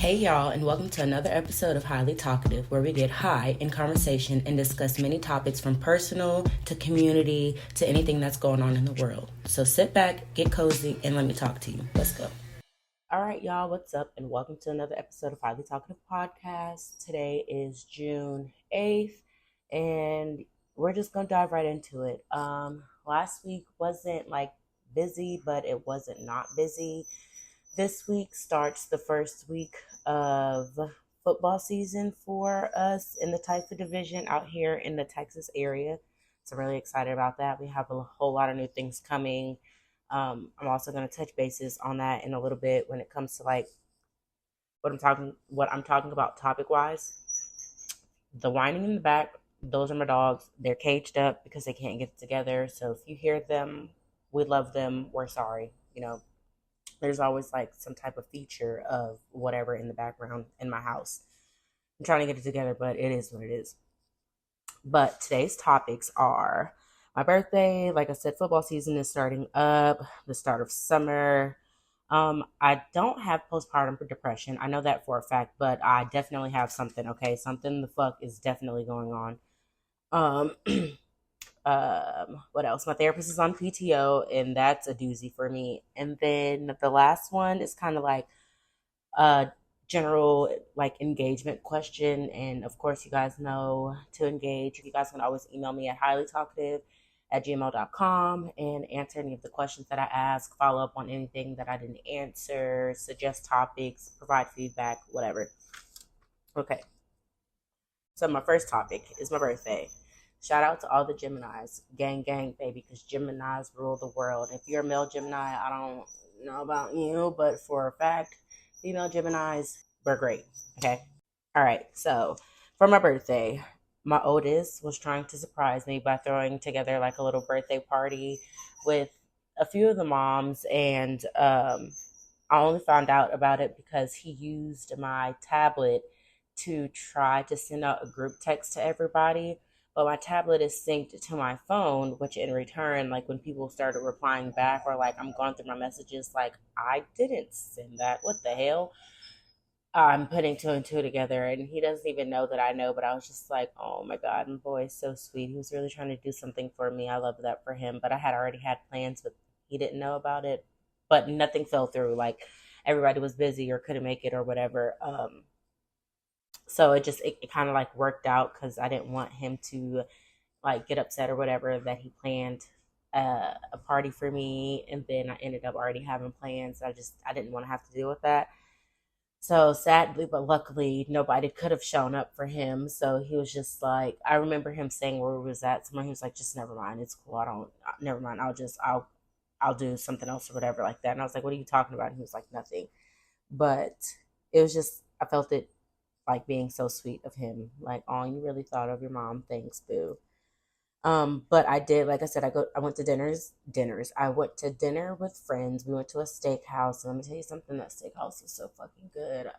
Hey y'all, and welcome to another episode of Highly Talkative, where we get high in conversation and discuss many topics from personal to community to anything that's going on in the world. So sit back, get cozy, and let me talk to you. Let's go. All right, y'all, what's up? And welcome to another episode of Highly Talkative Podcast. Today is June 8th, and we're just going to dive right into it. Last week wasn't busy, but it wasn't not busy. This week starts the first week of football season for us in the Typhoid Division out here in the Texas area. So I'm really excited about that. We have a whole lot of new things coming. I'm also going to touch bases on that in a little bit when it comes to what I'm talking about topic wise. The whining in the back, those are my dogs. They're caged up because they can't get it together. So if you hear them, we love them. We're sorry. There's always some type of feature of whatever in the background in my house. I'm trying to get it together, but it is what it is. But today's topics are my birthday. Like I said, football season is starting up, the start of summer. I don't have postpartum depression. I know that for a fact, but I definitely have something, okay? Something the fuck is definitely going on. What else? My therapist is on PTO, and that's a doozy for me. And then the last one is kind of like a general engagement question. And of course, you guys know to engage. You guys can always email me at highlytalkative@gmail.com and answer any of the questions that I ask, follow up on anything that I didn't answer, suggest topics, provide feedback, whatever. Okay. So my first topic is my birthday. Shout out to all the Geminis. Gang, gang, baby, because Geminis rule the world. If you're a male Gemini, I don't know about you, but for a fact, female Geminis, we're great. Okay? All right. So for my birthday, my oldest was trying to surprise me by throwing together a little birthday party with a few of the moms. And I only found out about it because he used my tablet to try to send out a group text to everybody. But my tablet is synced to my phone, which in return, when people started replying back or I'm going through my messages, I didn't send that. What the hell? I'm putting two and two together, and he doesn't even know that I know, but I was just like, oh my God, my boy is so sweet. He was really trying to do something for me. I love that for him. But I had already had plans, but he didn't know about it. But nothing fell through. Everybody was busy or couldn't make it or whatever. So it kind of worked out because I didn't want him to get upset or whatever that he planned a party for me, and then I ended up already having plans. I didn't want to have to deal with that. So sadly, but luckily, nobody could have shown up for him. So he was just I remember him saying where he was at. Somewhere he was like, just never mind, it's cool. Never mind. I'll do something else or whatever like that. And I was like, what are you talking about? And he was like, nothing. But it was just, I felt it being so sweet of him. Oh, you really thought of your mom. Thanks, boo. But I did, like I said, I went to dinners. I went to dinner with friends. We went to a steakhouse. And let me tell you something, that steakhouse is so fucking good.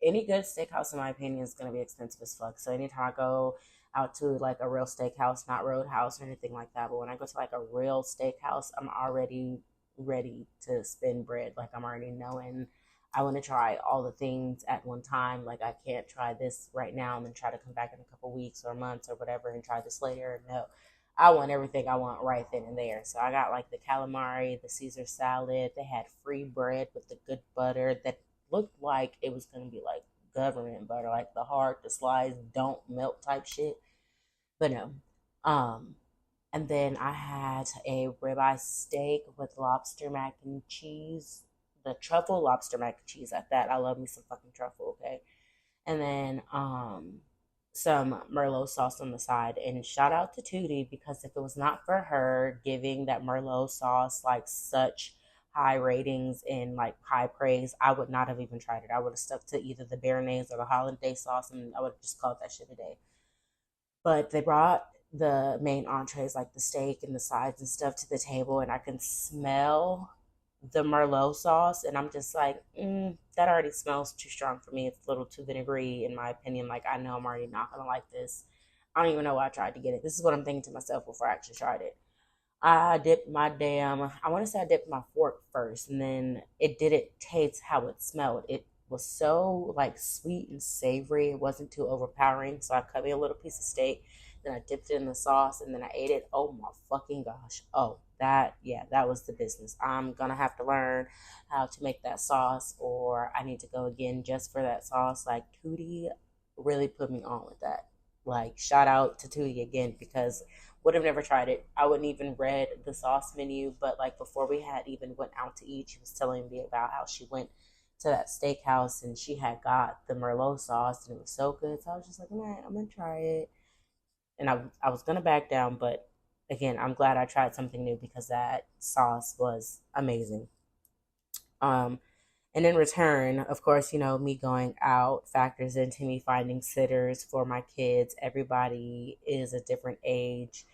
Any good steakhouse, in my opinion, is going to be expensive as fuck. So anytime I go out to a real steakhouse, not Roadhouse or anything like that, but when I go to a real steakhouse, I'm already ready to spend bread. I'm already knowing I want to try all the things at one time. I can't try this right now and then try to come back in a couple weeks or months or whatever and try this later. No, I want everything I want right then and there. So I got the calamari, the Caesar salad. They had free bread with the good butter that looked like it was going to be government butter, the hard, the slice, don't melt type shit. But no. And then I had a ribeye steak with lobster mac and cheese, the truffle lobster mac and cheese at that. I love me some fucking truffle, okay? And then some Merlot sauce on the side. And shout out to Tootie, because if it was not for her giving that Merlot sauce such high ratings and high praise, I would not have even tried it. I would have stuck to either the Béarnaise or the hollandaise sauce, and I would have just called that shit a day. But they brought the main entrees, the steak and the sides and stuff, to the table, and I can smell the Merlot sauce, and I'm just that already smells too strong for me. It's a little too vinegary, in my opinion. I know I'm already not gonna like this. I don't even know why I tried to get it. This is what I'm thinking to myself before I actually tried it. I dipped my I want to say I dipped my fork first, and then it didn't taste how it smelled. It was so like sweet and savory. It wasn't too overpowering. So I cut me a little piece of steak, then I dipped it in the sauce, and then I ate it. Oh my fucking gosh. Oh, that was the business. I'm gonna have to learn how to make that sauce, or I need to go again just for that sauce. Like Tootie really put me on with that. Like shout out to Tootie again, because would have never tried it. I wouldn't even read the sauce menu, but like before we had even went out to eat, she was telling me about how she went to that steakhouse and she had got the Merlot sauce and it was so good. So I was just like, man, I'm gonna try it. And I was gonna back down, but again, I'm glad I tried something new because that sauce was amazing. Um, and in return, of course, me going out factors into me finding sitters for my kids. Everybody is a different age.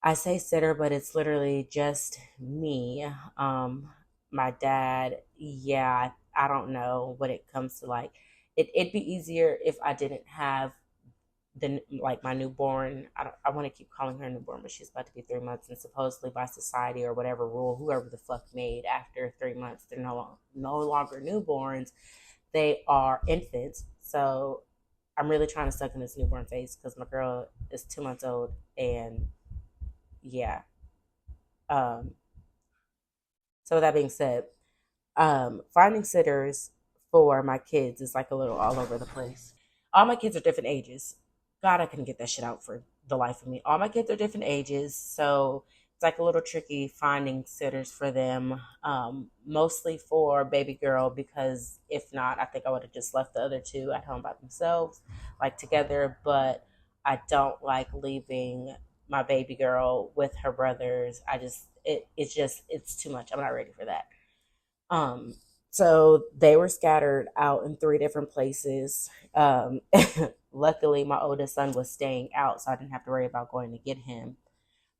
I say sitter, but it's literally just me. My dad, yeah, I don't know what it comes to like. It'd be easier if I didn't have like my newborn. I want to keep calling her newborn, but she's about to be 3 months, and supposedly by society or whatever rule, whoever the fuck made, after 3 months, they're no longer newborns. They are infants. So I'm really trying to suck in this newborn phase because my girl is 2 months old, and yeah. Um, so with that being said, finding sitters for my kids is like a little all over the place. All my kids are different ages. God, I couldn't get that shit out for the life of me. All my kids are different ages, so it's like a little tricky finding sitters for them. Mostly for baby girl, because if not, I think I would have just left the other two at home by themselves, like together. But I don't like leaving my baby girl with her brothers. It's too much. I'm not ready for that. Um, so they were scattered out in three different places. Luckily, my oldest son was staying out, so I didn't have to worry about going to get him.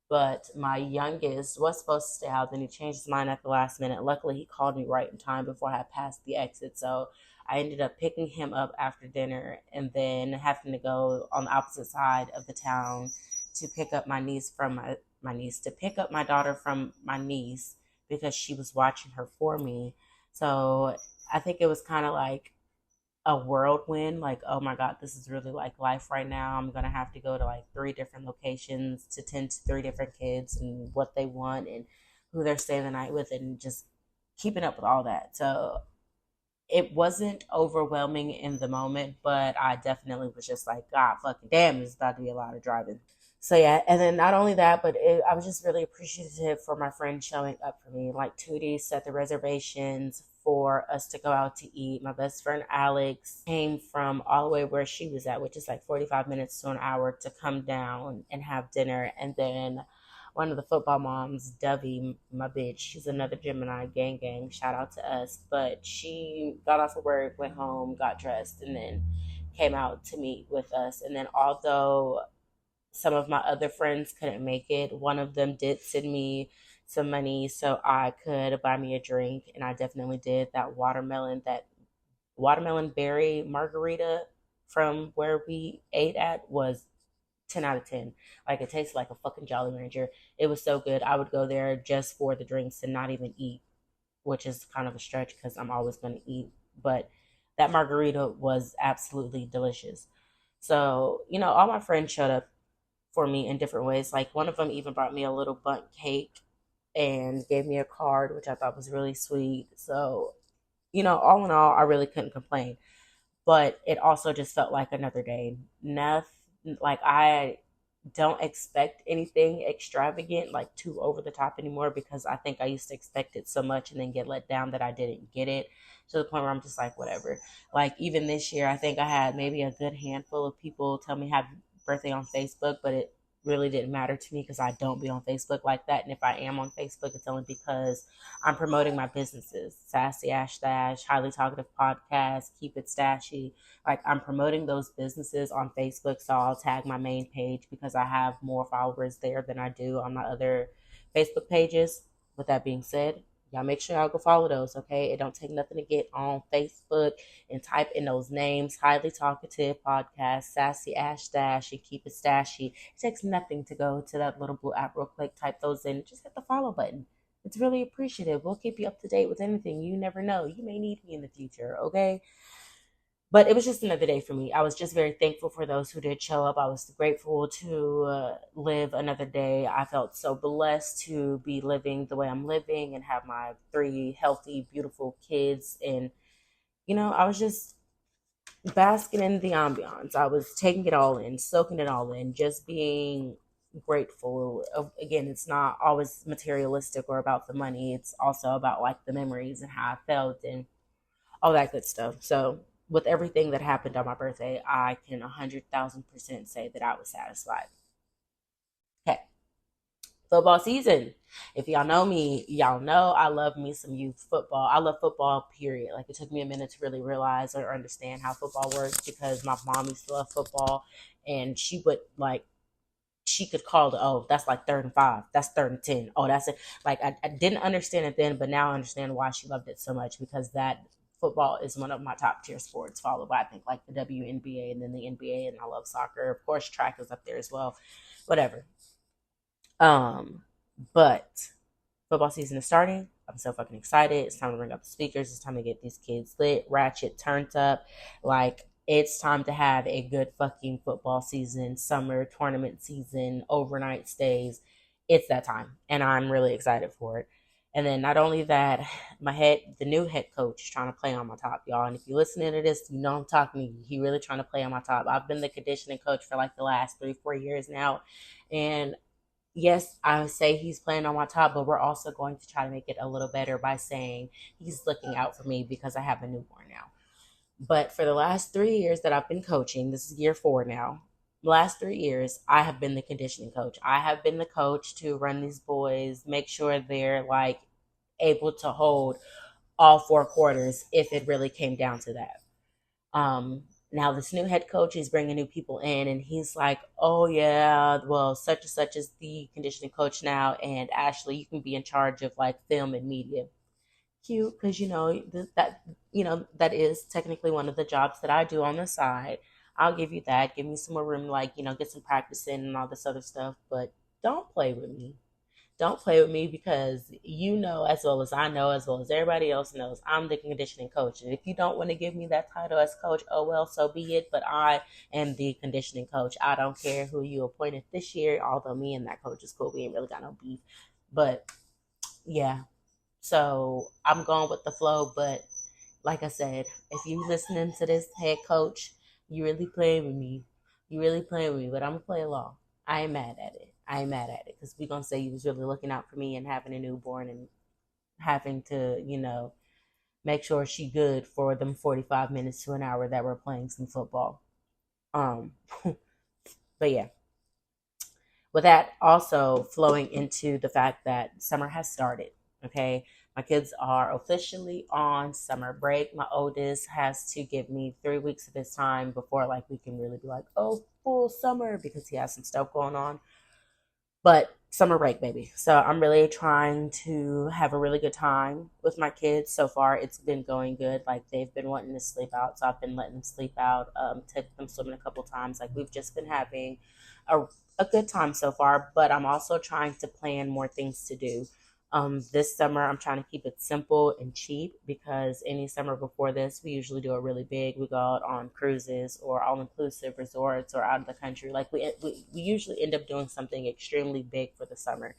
But my youngest was supposed to stay out, then he changed his mind at the last minute. Luckily, he called me right in time before I had passed the exit, so I ended up picking him up after dinner and then having to go on the opposite side of the town to pick up my niece from my niece to pick up my daughter from my niece because she was watching her for me. So I think it was kind of like a whirlwind. Like, oh my God, this is really like life right now. I'm gonna have to go to like three different locations to tend to three different kids and what they want and who they're staying the night with, and just keeping up with all that. So it wasn't overwhelming in the moment, but I definitely was just like, God fucking damn, it's about to be a lot of driving. So yeah, and then not only that, but I was just really appreciative for my friend showing up for me. Like Tootie set the reservations for us to go out to eat. My best friend Alex came from all the way where she was at, which is like 45 minutes to an hour, to come down and have dinner. And then one of the football moms, Dovey, my bitch, she's another Gemini, gang, shout out to us. But she got off of work, went home, got dressed, and then came out to meet with us. And then although some of my other friends couldn't make it, one of them did send me some money so I could buy me a drink, and I definitely did. That watermelon berry margarita from where we ate at was 10 out of 10. Like, it tastes like a fucking Jolly Rancher. It was so good. I would go there just for the drinks and not even eat, which is kind of a stretch because I'm always going to eat. But that margarita was absolutely delicious. So, all my friends showed up for me in different ways. Like, one of them even brought me a little bundt cake and gave me a card, which I thought was really sweet. So, all in all, I really couldn't complain. But it also just felt like another day. Nothing, like, I don't expect anything extravagant, like too over the top anymore, because I think I used to expect it so much and then get let down that I didn't get it, to the point where I'm just like, whatever. Like, even this year, I think I had maybe a good handful of people tell me happy birthday on Facebook, but it really didn't matter to me because I don't be on Facebook like that. And if I am on Facebook, it's only because I'm promoting my businesses: Sassy Ash Stash, Highly Talkative Podcast, Keep It Stashy. Like, I'm promoting those businesses on Facebook, so I'll tag my main page because I have more followers there than I do on my other Facebook pages. With that being said, y'all make sure y'all go follow those, okay? It don't take nothing to get on Facebook and type in those names: Highly Talkative Podcast, Sassy Ash Dash, and Keep It Stashy. It takes nothing to go to that little blue app real quick, type those in, just hit the follow button. It's really appreciative. We'll keep you up to date with anything. You never know. You may need me in the future, okay? But it was just another day for me. I was just very thankful for those who did show up. I was grateful to live another day. I felt so blessed to be living the way I'm living and have my three healthy, beautiful kids. And, I was just basking in the ambiance. I was taking it all in, soaking it all in, just being grateful. Again, it's not always materialistic or about the money. It's also about like the memories and how I felt and all that good stuff. So, with everything that happened on my birthday, I can 100,000% say that I was satisfied. Okay, football season. If y'all know me, y'all know I love me some youth football. I love football, period. Like, it took me a minute to really realize or understand how football works because my mom used to love football and she would like she could call the, oh, that's like 3rd and 5, that's 3rd and 10, oh, that's it. Like, I didn't understand it then, but now I understand why she loved it so much, because that football is one of my top tier sports, followed by I think like the WNBA and then the NBA, and I love soccer. Of course, track is up there as well. Whatever. um but football season is starting. I'm so fucking excited. It's time to bring up the speakers. It's time to get these kids lit, ratchet, turned up. Like, it's time to have a good fucking football season, summer tournament season, overnight stays. It's that time. And I'm really excited for it. And then not only that, the new head coach is trying to play on my top, y'all. And if you're listening to this, you know I'm talking to you. He really trying to play on my top. I've been the conditioning coach for like the last 3-4 years now. And yes, I would say he's playing on my top, but we're also going to try to make it a little better by saying he's looking out for me because I have a newborn now. But for the last 3 years that I've been coaching, this is year 4 now. Last 3 years, I have been the conditioning coach. I have been the coach to run these boys, make sure they're like able to hold all 4 quarters if it really came down to that. Now this new head coach is bringing new people in, and he's like, "Oh yeah, well, such and such is the conditioning coach now, and Ashley, you can be in charge of like film and media." Cute, because that is technically one of the jobs that I do on the side. I'll give you that. Give me some more room, like get some practice in and all this other stuff, but don't play with me. Don't play with me, because you know as well as I know, as well as everybody else knows, I'm the conditioning coach. And if you don't want to give me that title as coach, oh well, so be it. But I am the conditioning coach. I don't care who you appointed this year, although me and that coach is cool. We ain't really got no beef. But yeah, so I'm going with the flow. But like I said, if you listening to this head coach, you really playing with me. You really playing with me, but I'm gonna play along. I ain't mad at it. I ain't mad at it, because we're gonna say you was really looking out for me and having a newborn and having to, make sure she good for them 45 minutes to an hour that we're playing some football. Um, but yeah, with that also flowing into the fact that summer has started. Okay, my kids are officially on summer break. My oldest has to give me 3 weeks of his time before like we can really be like, oh, full summer, because he has some stuff going on. But summer break, baby. So I'm really trying to have a really good time with my kids. So far, it's been going good. Like, they've been wanting to sleep out, so I've been letting them sleep out. Took them swimming a couple times. Like, we've just been having a a good time so far. But I'm also trying to plan more things to do. This summer, I'm trying to keep it simple and cheap, because any summer before this, we usually do it really big. We go out on cruises or all inclusive resorts or out of the country. Like, we usually end up doing something extremely big for the summer.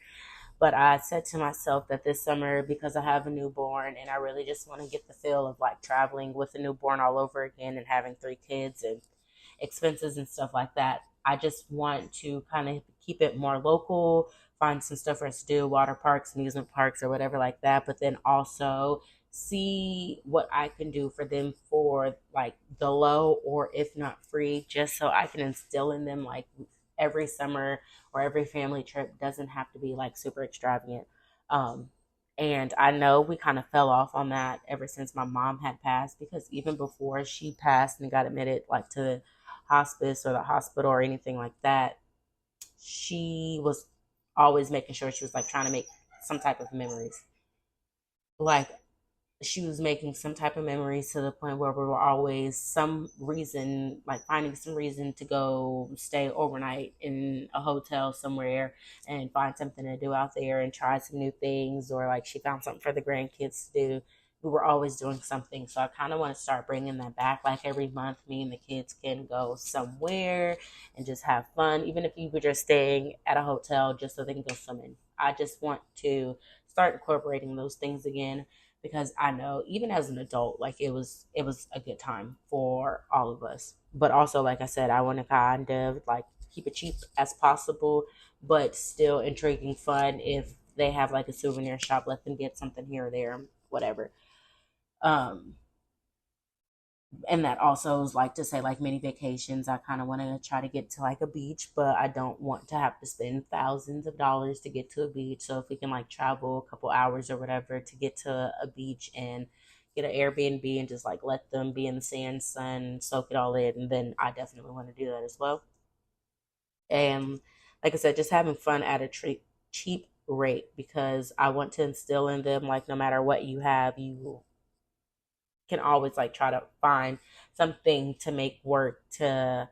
But I said to myself that this summer, because I have a newborn and I really just want to get the feel of like traveling with a newborn all over again and having 3 kids and expenses and stuff like that, I just want to kind of keep it more local, find some stuff for us to do, water parks, amusement parks, or whatever like that. But then also see what I can do for them for like the low or if not free, just so I can instill in them like every summer or every family trip doesn't have to be like super extravagant. Um, and I know we kind of fell off on that ever since my mom had passed, because even before she passed and got admitted like to hospice or the hospital or anything like that, she was always making sure she was like trying to make some type of memories. Like, she was making some type of memories to the point where we were always some reason, like finding some reason to go stay overnight in a hotel somewhere and find something to do out there and try some new things, or like she found something for the grandkids to do. We were always doing something. So I kind of want to start bringing that back. Like every month, me and the kids can go somewhere and just have fun, even if you were just staying at a hotel just so they can go swimming. I just want to start incorporating those things again, because I know even as an adult, like it was a good time for all of us. But also, like I said, I want to kind of like keep it cheap as possible, but still intriguing fun. If they have like a souvenir shop, let them get something here or there, whatever. Um, and that also is like to say like mini vacations. I kind of want to try to get to like a beach, but I don't want to have to spend thousands of dollars to get to a beach. So if we can like travel a couple hours or whatever to get to a beach and get an Airbnb and just like let them be in the sand, sun, soak it all in, and then I definitely want to do that as well. And like I said, just having fun at a cheap rate, because I want to instill in them like no matter what you have, you can always like try to find something to make work to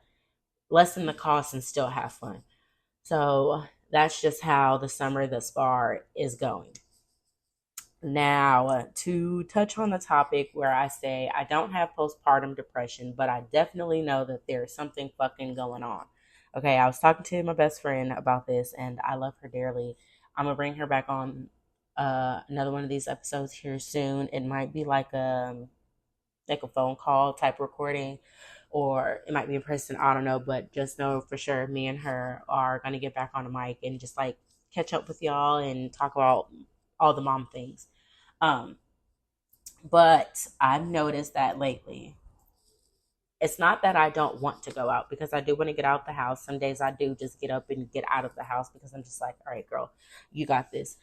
lessen the cost and still have fun. So that's just how the summer thus far is going. Now, to touch on the topic where I say I don't have postpartum depression, but I definitely know that there's something fucking going on. Okay, I was talking to my best friend about this, and I love her dearly. I'm gonna bring her back on another one of these episodes here soon. It might be like a phone call type recording, or it might be in person. I don't know, but just know for sure me and her are gonna get back on the mic and just like catch up with y'all and talk about all the mom things. Um, but I've noticed that lately, it's not that I don't want to go out, because I do want to get out the house. Some days I do just get up and get out of the house because I'm just like, all right, girl, you got this.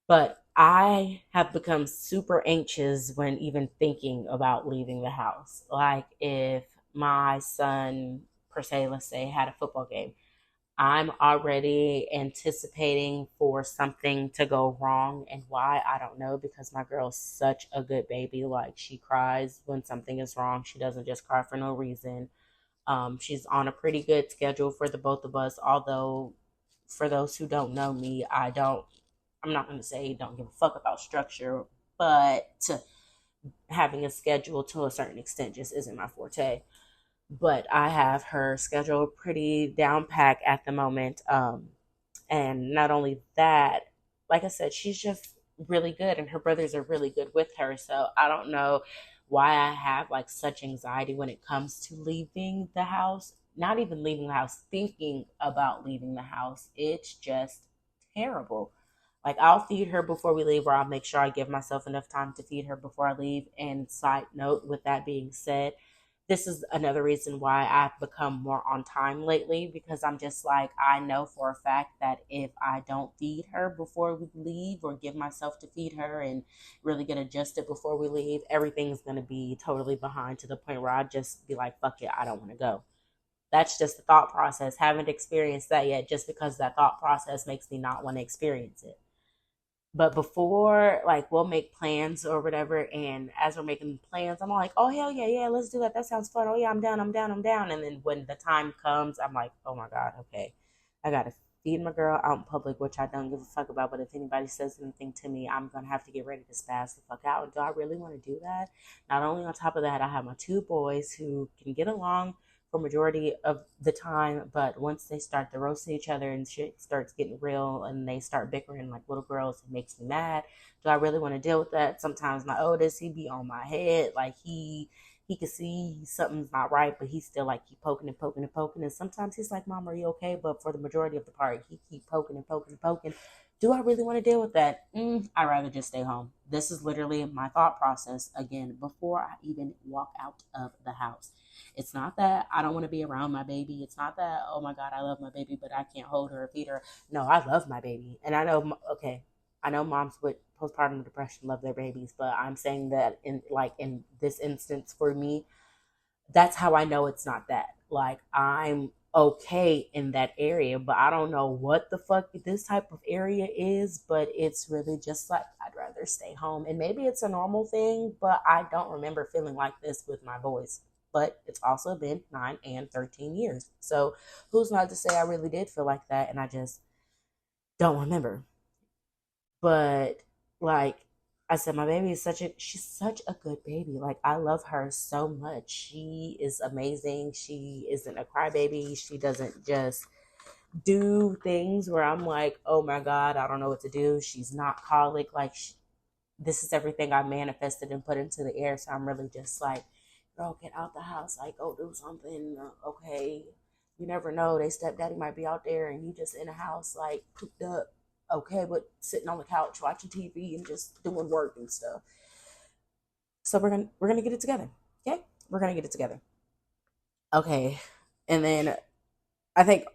But I have become super anxious when even thinking about leaving the house. Like if my son, per se, let's say, had a football game, I'm already anticipating for something to go wrong. And why, I don't know, because my girl's such a good baby. Like she cries when something is wrong. She doesn't just cry for no reason. She's on a pretty good schedule for the both of us. Although, for those who don't know me, I'm not going to say don't give a fuck about structure, but having a schedule to a certain extent just isn't my forte. But I have her schedule pretty down pack at the moment. And not only that, like I said, she's just really good, and her brothers are really good with her. So I don't know why I have like such anxiety when it comes to leaving the house. Not even leaving the house, thinking about leaving the house. It's just terrible. Like I'll feed her before we leave, or I'll make sure I give myself enough time to feed her before I leave. And side note, with that being said, this is another reason why I've become more on time lately, because I'm just like, I know for a fact that if I don't feed her before we leave, or give myself to feed her and really get adjusted before we leave, everything's going to be totally behind, to the point where I just be like, fuck it, I don't want to go. That's just the thought process. Haven't experienced that yet, just because that thought process makes me not want to experience it. But before, like, we'll make plans or whatever, and as we're making plans, I'm like, oh hell yeah, yeah, let's do that. That sounds fun. Oh yeah, I'm down, I'm down, I'm down. And then when the time comes, I'm like, oh my god, okay, I gotta feed my girl out in public, which I don't give a fuck about. But if anybody says anything to me, I'm gonna have to get ready to spaz the fuck out. Do I really want to do that? Not only on top of that, I have my two boys who can get along for majority of the time, but once they start to roast each other and shit starts getting real and they start bickering like little girls, it makes me mad. Do I really want to deal with that? Sometimes my oldest, he be on my head, like he can see something's not right, but he's still like keep poking and poking and poking. And sometimes he's like, "Mom, are you okay?" But for the majority of the part, he keep poking and poking and poking. Do I really want to deal with that? I'd rather just stay home. This is literally my thought process again before I even walk out of the house. It's not that I don't want to be around my baby. It's not that, oh my God, I love my baby, but I can't hold her or feed her. No, I love my baby. And I know, okay, I know moms with postpartum depression love their babies, but I'm saying that in this instance for me, that's how I know it's not that. Like, I'm okay in that area, but I don't know what the fuck this type of area is, but it's really just like I'd rather stay home. And maybe it's a normal thing, but I don't remember feeling like this with my boys. But it's also been 9 and 13 years. So who's not to say I really did feel like that and I just don't remember. But like I said, my baby is she's such a good baby. Like I love her so much. She is amazing. She isn't a crybaby. She doesn't just do things where I'm like, oh my God, I don't know what to do. She's not colic. Like this is everything I manifested and put into the air. So I'm really just like, girl, get out the house. Like, go do something. Okay. You never know. They stepdaddy might be out there and you just in the house, like cooped up. Okay, but sitting on the couch watching TV and just doing work and stuff. So we're gonna get it together. Okay? We're gonna get it together. Okay. And then I think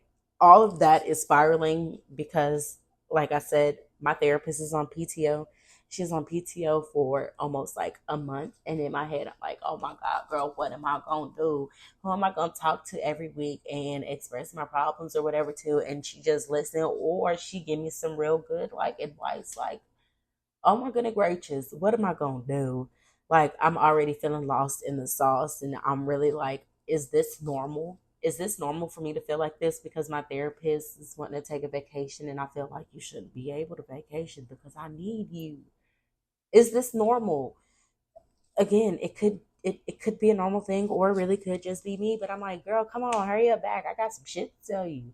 all of that is spiraling because, like I said, my therapist is on PTO. She's on PTO for almost like a month. And in my head, I'm like, oh my God, girl, what am I going to do? Who am I going to talk to every week and express my problems or whatever to? And she just listen, or she give me some real good like advice, like, oh my goodness gracious, what am I going to do? Like, I'm already feeling lost in the sauce. And I'm really like, is this normal? Is this normal for me to feel like this because my therapist is wanting to take a vacation and I feel like you shouldn't be able to vacation because I need you? Is this normal? Again, it could be a normal thing or it really could just be me, but I'm like, girl, come on, hurry up back. I got some shit to tell you.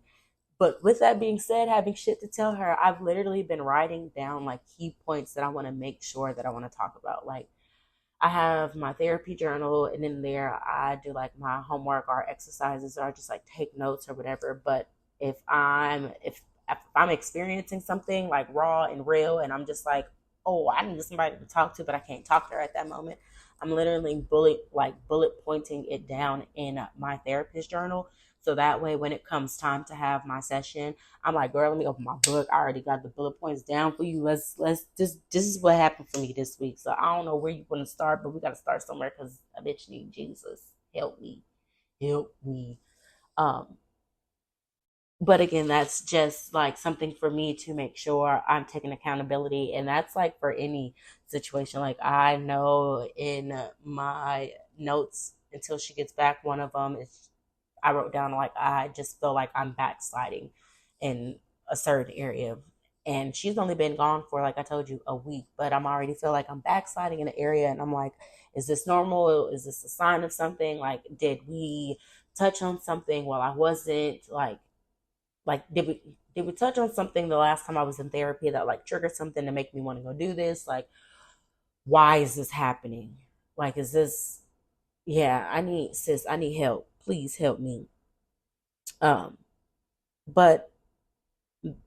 But with that being said, having shit to tell her, I've literally been writing down like key points that I want to make sure that I want to talk about. Like I have my therapy journal, and in there I do like my homework or exercises, or I just like take notes or whatever. But if I'm experiencing something like raw and real, and I'm just like, oh, I need somebody to talk to, but I can't talk to her at that moment. I'm literally bullet pointing it down in my therapist journal. So that way, when it comes time to have my session, I'm like, girl, let me open my book. I already got the bullet points down for you. Let's just this is what happened for me this week. So I don't know where you want to start, but we got to start somewhere because I bitch need Jesus. Help me, help me. Um, but again, that's just like something for me to make sure I'm taking accountability, and that's like for any situation. Like I know in my notes until she gets back, one of them is I wrote down like I just feel like I'm backsliding in a certain area. And she's only been gone for like I told you a week, but I'm already feel like I'm backsliding in an area and I'm like, is this normal? Is this a sign of something? Like did we touch on something while I wasn't like did we touch on something the last time I was in therapy that like triggered something to make me want to go do this? Like why is this happening? Like is this yeah, I need help. Please help me. Um but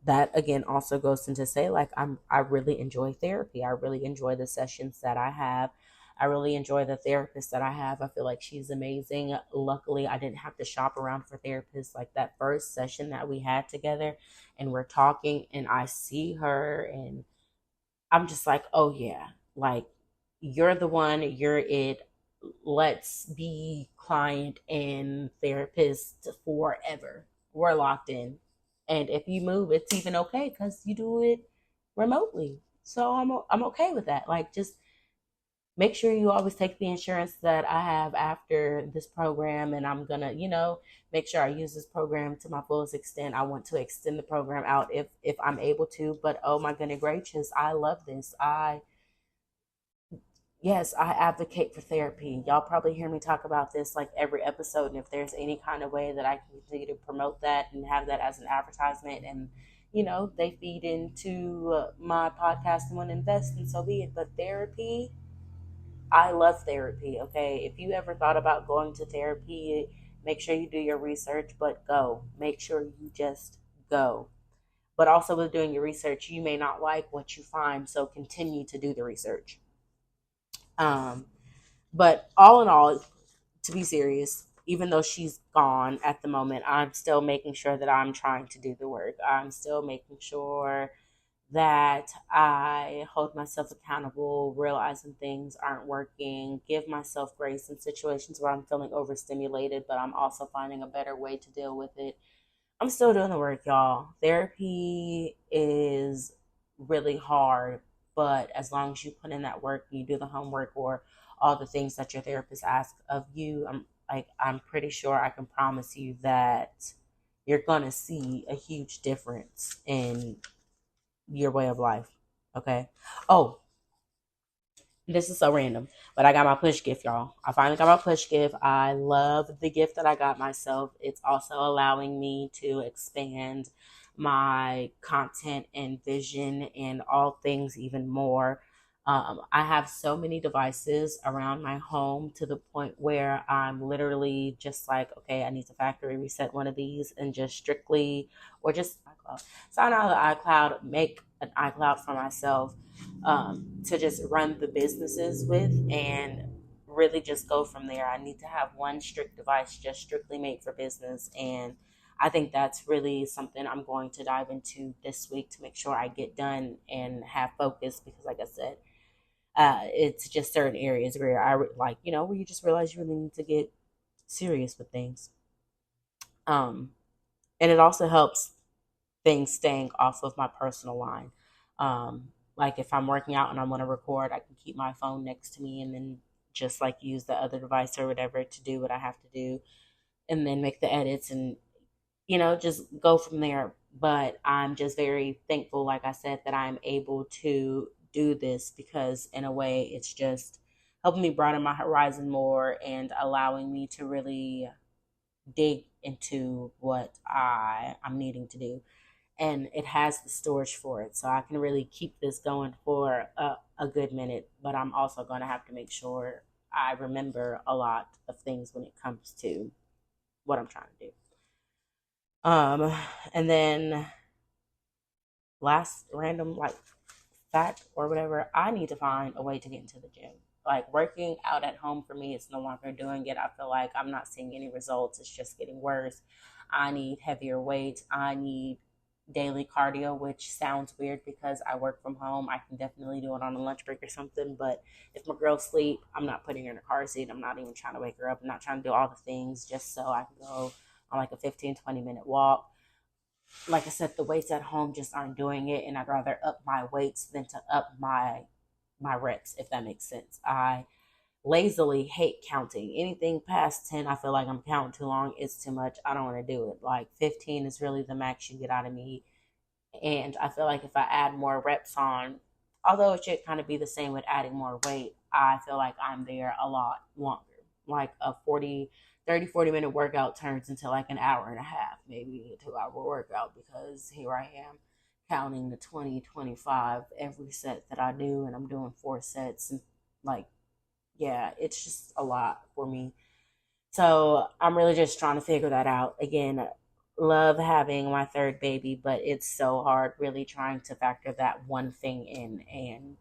that again also goes into say like I really enjoy therapy. I really enjoy the sessions that I have. I really enjoy the therapist that I have. I feel like she's amazing. Luckily, I didn't have to shop around for therapists like that first session that we had together and we're talking and I see her and I'm just like, "Oh yeah. Like you're the one, you're it. Let's be client and therapist forever. We're locked in. And if you move, it's even okay because you do it remotely. So I'm okay with that. Like, just make sure you always take the insurance that I have after this program, and I'm gonna, make sure I use this program to my fullest extent. I want to extend the program out if I'm able to. But oh my goodness gracious, I love this. Yes, I advocate for therapy. Y'all probably hear me talk about this like every episode. And if there's any kind of way that I can continue to promote that and have that as an advertisement and, they feed into my podcast and want to invest, and so be it. But therapy, I love therapy. Okay. If you ever thought about going to therapy, make sure you do your research, but go. Make sure you just go. But also with doing your research, you may not like what you find. So continue to do the research. Um, But all in all, to be serious, even though she's gone at the moment, I'm still making sure that I'm trying to do the work. I'm still making sure that I hold myself accountable, realizing things aren't working, give myself grace in situations where I'm feeling overstimulated, but I'm also finding a better way to deal with it. I'm still doing the work, y'all. Therapy is really hard, but as long as you put in that work, you do the homework or all the things that your therapist asks of you, I'm pretty sure I can promise you that you're gonna see a huge difference in your way of life. Okay. Oh, this is so random, but I got my push gift, y'all. I finally got my push gift. I love the gift that I got myself. It's also allowing me to expand my content and vision and all things even more. I have so many devices around my home to the point where I'm literally just like, okay, I need to factory reset one of these and just strictly, or just sign out of the iCloud, make an iCloud for myself to just run the businesses with and really just go from there. I need to have one strict device just strictly made for business. And I think that's really something I'm going to dive into this week to make sure I get done and have focus because, like I said, it's just certain areas where where you just realize you really need to get serious with things. Um, and it also helps things staying off of my personal line. Like if I'm working out and I want to record, I can keep my phone next to me and then just like use the other device or whatever to do what I have to do and then make the edits and, just go from there. But I'm just very thankful, like I said, that I'm able to do this because in a way it's just helping me broaden my horizon more and allowing me to really dig into what I'm needing to do, and it has the storage for it. So I can really keep this going for a good minute, but I'm also going to have to make sure I remember a lot of things when it comes to what I'm trying to do. And then last random like fact or whatever, I need to find a way to get into the gym. Like working out at home for me, it's no longer doing it. I feel like I'm not seeing any results. It's just getting worse. I need heavier weights. I need daily cardio, which sounds weird because I work from home. I can definitely do it on a lunch break or something. But if my girl sleep, I'm not putting her in a car seat. I'm not even trying to wake her up. I'm not trying to do all the things just so I can go on like a 15, 20-minute walk. Like I said, the weights at home just aren't doing it. And I'd rather up my weights than to up my reps, if that makes sense. I lazily hate counting. Anything past 10, I feel like I'm counting too long. It's too much. I don't want to do it. Like 15 is really the max you get out of me. And I feel like if I add more reps on, although it should kind of be the same with adding more weight, I feel like I'm there a lot longer. Like a 40 minute workout turns into like an hour and a half, maybe a 2 hour workout because here I am counting the 20, 25 every set that I do, and I'm doing 4 sets. And like, yeah, it's just a lot for me. So I'm really just trying to figure that out. Again, love having my third baby, but it's so hard really trying to factor that one thing in. And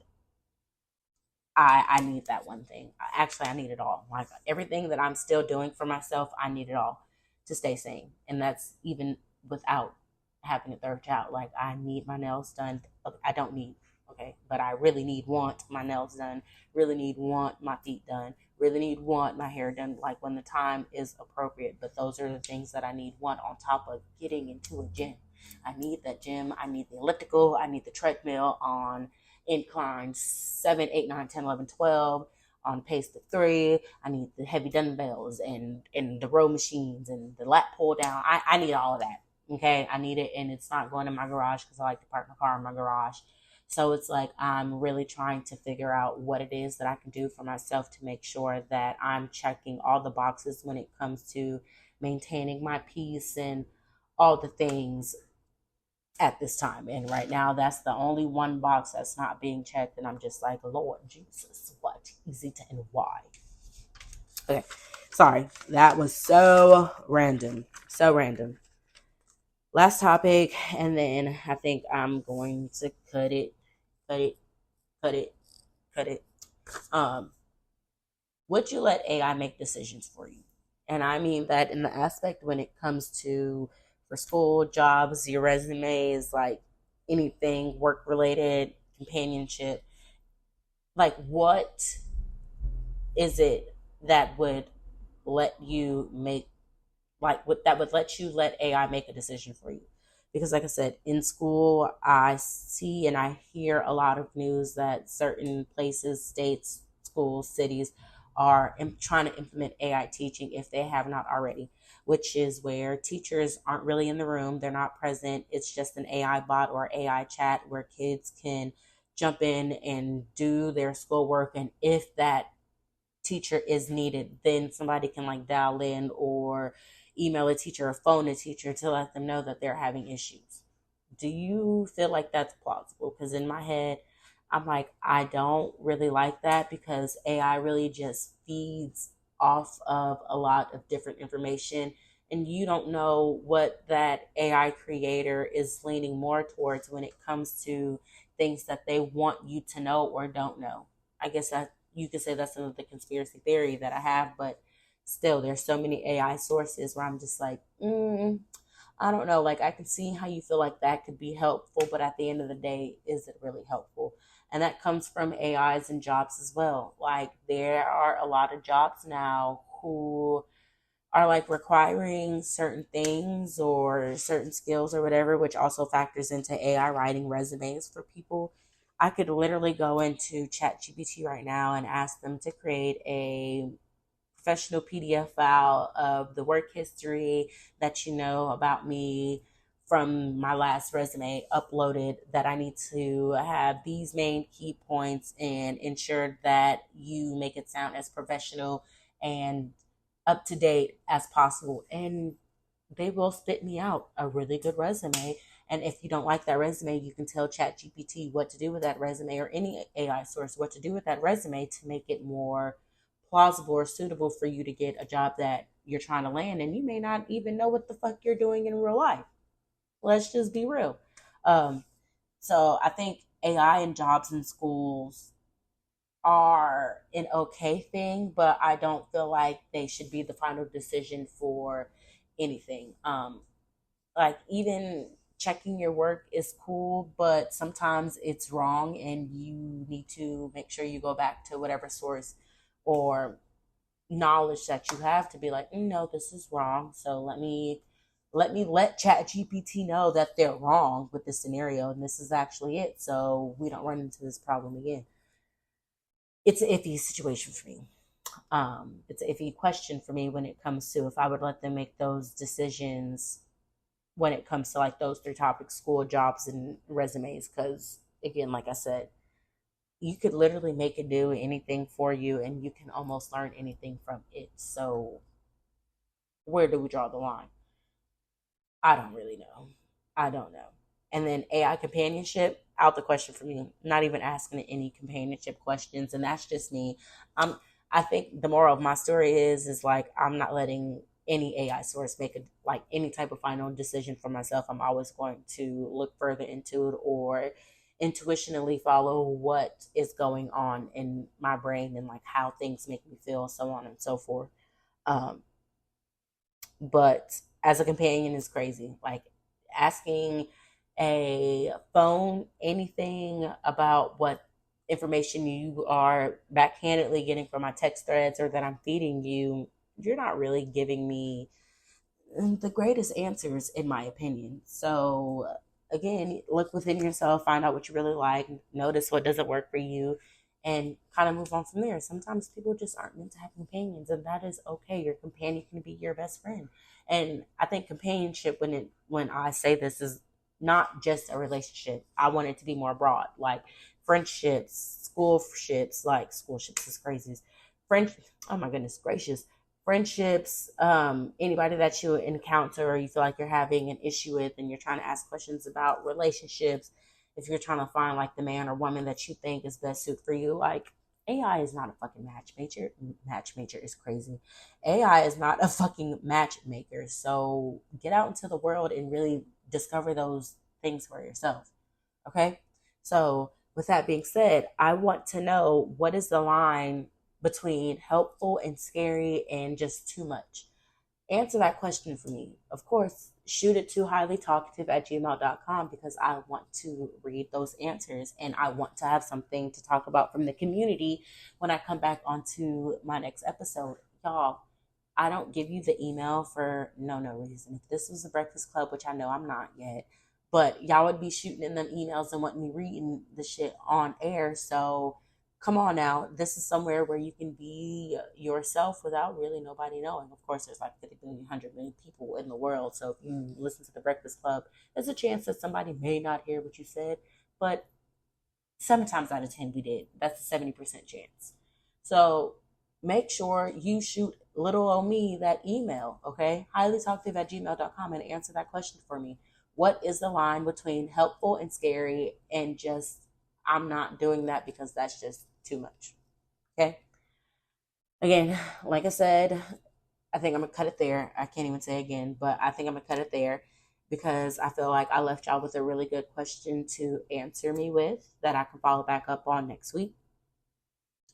I need that one thing. Actually, I need it all. Like everything that I'm still doing for myself, I need it all to stay sane. And that's even without having a third child. Like I need my nails done. I don't need, okay, but I really want my nails done. Really want my feet done. Really want my hair done. Like when the time is appropriate. But those are the things that I need on top of getting into a gym. I need that gym. I need the elliptical. I need the treadmill on inclines 7, 8, 9, 10, 11, 12 on pace to 3. I need the heavy dumbbells and the row machines and the lat pull down. I need all of that. Okay, I need it, and it's not going in my garage because I like to park my car in my garage. So it's like I'm really trying to figure out what it is that I can do for myself to make sure that I'm checking all the boxes when it comes to maintaining my peace and all the things at this time. And right now, that's the only one box that's not being checked. And I'm just like, Lord Jesus, what is it and why? Okay, sorry. That was so random. So random. Last topic. And then I think I'm going to cut it. Would you let AI make decisions for you? And I mean that in the aspect when it comes to for school, jobs, your resumes, like anything work related, companionship, like what is it that would let you make like what that would let you let AI make a decision for you. Because like I said, in school I see and I hear a lot of news that certain places, states, schools, cities are trying to implement AI teaching if they have not already, which is where teachers aren't really in the room, they're not present. It's just an AI bot or AI chat where kids can jump in and do their schoolwork, and if that teacher is needed, then somebody can like dial in or email a teacher or phone a teacher to let them know that they're having issues. Do you feel like that's plausible? Because in my head, I'm like, I don't really like that because AI really just feeds off of a lot of different information. And you don't know what that AI creator is leaning more towards when it comes to things that they want you to know or don't know. I guess that you could say that's another conspiracy theory that I have, but still, there's so many AI sources where I'm just like, I don't know. Like, I can see how you feel like that could be helpful, but at the end of the day, is it really helpful? And that comes from AIs and jobs as well. Like, there are a lot of jobs now who are like requiring certain things or certain skills or whatever, which also factors into AI writing resumes for people. I could literally go into ChatGPT right now and ask them to create a professional PDF file of the work history that you know about me from my last resume uploaded, that I need to have these main key points and ensure that you make it sound as professional and up to date as possible. And they will spit me out a really good resume. And if you don't like that resume, you can tell ChatGPT what to do with that resume, or any AI source what to do with that resume to make it more plausible or suitable for you to get a job that you're trying to land. And you may not even know what the fuck you're doing in real life. Let's just be real. Um, so I think AI and jobs in schools are an okay thing, but I don't feel like they should be the final decision for anything. Like, even checking your work is cool, but sometimes it's wrong and you need to make sure you go back to whatever source or knowledge that you have to be like, no, this is wrong. So let Chat GPT know that they're wrong with this scenario and this is actually it. So we don't run into this problem again. It's an iffy situation for me. It's an iffy question for me when it comes to if I would let them make those decisions when it comes to like those three topics: school, jobs, and resumes. Because again, like I said, you could literally make it do anything for you and you can almost learn anything from it. So where do we draw the line? I don't really know. I don't know. And then AI companionship, out the question for me. Not even asking it any companionship questions, and that's just me. Um, I think the moral of my story is like I'm not letting any AI source make a like any type of final decision for myself. I'm always going to look further into it or intuitionally follow what is going on in my brain and like how things make me feel, so on and so forth. Um, but as a companion is crazy. Like, asking a phone anything about what information you are backhandedly getting from my text threads or that I'm feeding you, you're not really giving me the greatest answers, in my opinion. So, again, look within yourself, find out what you really like, notice what doesn't work for you, and kind of move on from there. Sometimes people just aren't meant to have companions, and that is okay. Your companion can be your best friend. And I think companionship, when I say this, is not just a relationship. I want it to be more broad, like friendships, school ships, like school ships is crazy. Friend, oh my goodness gracious, friendships, anybody that you encounter or you feel like you're having an issue with and you're trying to ask questions about relationships, if you're trying to find like the man or woman that you think is best suited for you, like, AI is not a fucking matchmaker. Matchmaker is crazy. AI is not a fucking matchmaker. So get out into the world and really discover those things for yourself. Okay? So, with that being said, I want to know, what is the line between helpful and scary and just too much? answer that question for me. Of course, shoot it to highlytalkative@gmail.com because I want to read those answers and I want to have something to talk about from the community when I come back onto my next episode. Y'all, I don't give you the email for no reason. If this was a Breakfast Club, which I know I'm not yet, but y'all would be shooting in them emails and wanting me reading the shit on air. So come on now. This is somewhere where you can be yourself without really nobody knowing. Of course, there's like 50 billion, 100 million people in the world. So if you listen to the Breakfast Club, there's a chance that somebody may not hear what you said. But 7 times out of 10, we did. That's a 70% chance. So make sure you shoot little old me that email, okay? Highlytalkative@gmail.com and answer that question for me. What is the line between helpful and scary and just, I'm not doing that because that's just too much, okay? Again, like I said, I think I'm going to cut it there. I can't even say again, but I think I'm going to cut it there because I feel like I left y'all with a really good question to answer me with that I can follow back up on next week.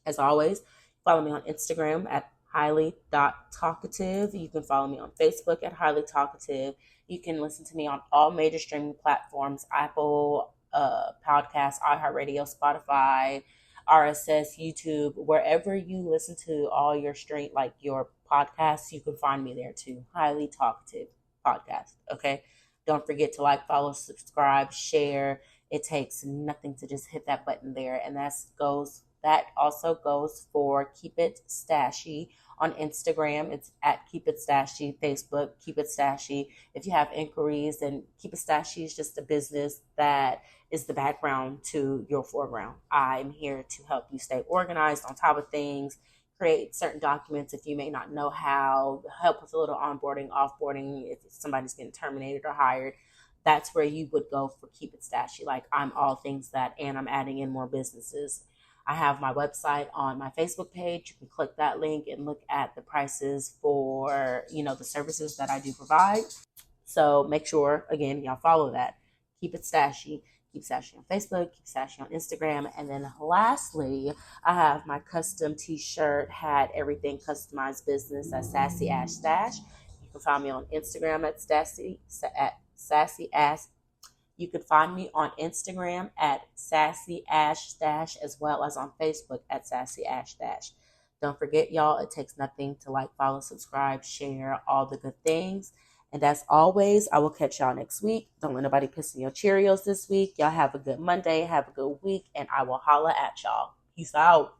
As always, follow me on Instagram at highly.talkative. You can follow me on Facebook at highly talkative. You can listen to me on all major streaming platforms: Apple Podcasts, iHeartRadio, Spotify, RSS, YouTube, wherever you listen to all your like your podcasts, you can find me there too. Highly Talkative Podcast. Okay. Don't forget to like, follow, subscribe, share. It takes nothing to just hit that button there. And that also goes for Keep It Stashy on Instagram. It's at Keep It Stashy. Facebook, Keep It Stashy. If you have inquiries, then Keep It Stashy is just a business that is the background to your foreground. I'm here to help you stay organized, on top of things, create certain documents if you may not know how, help with a little onboarding, offboarding, if somebody's getting terminated or hired. That's where you would go for Keep It Stashy. Like, I'm all things that, and I'm adding in more businesses. I have my website on my Facebook page. You can click that link and look at the prices for, the services that I do provide. So make sure, again, y'all follow that. Keep It Stashy. Keep Stashy on Facebook, Keep Stashy on Instagram. And then lastly, I have my custom t-shirt, hat, everything customized business at Sassy Ash Stash. You can find me on Instagram at Sassy Ash. You could find me on Instagram at Sassy Ash Stash, as well as on Facebook at Sassy Ash Stash. Don't forget, y'all, it takes nothing to like, follow, subscribe, share, all the good things. And as always, I will catch y'all next week. Don't let nobody piss in your Cheerios this week. Y'all have a good Monday, have a good week, and I will holla at y'all. Peace out.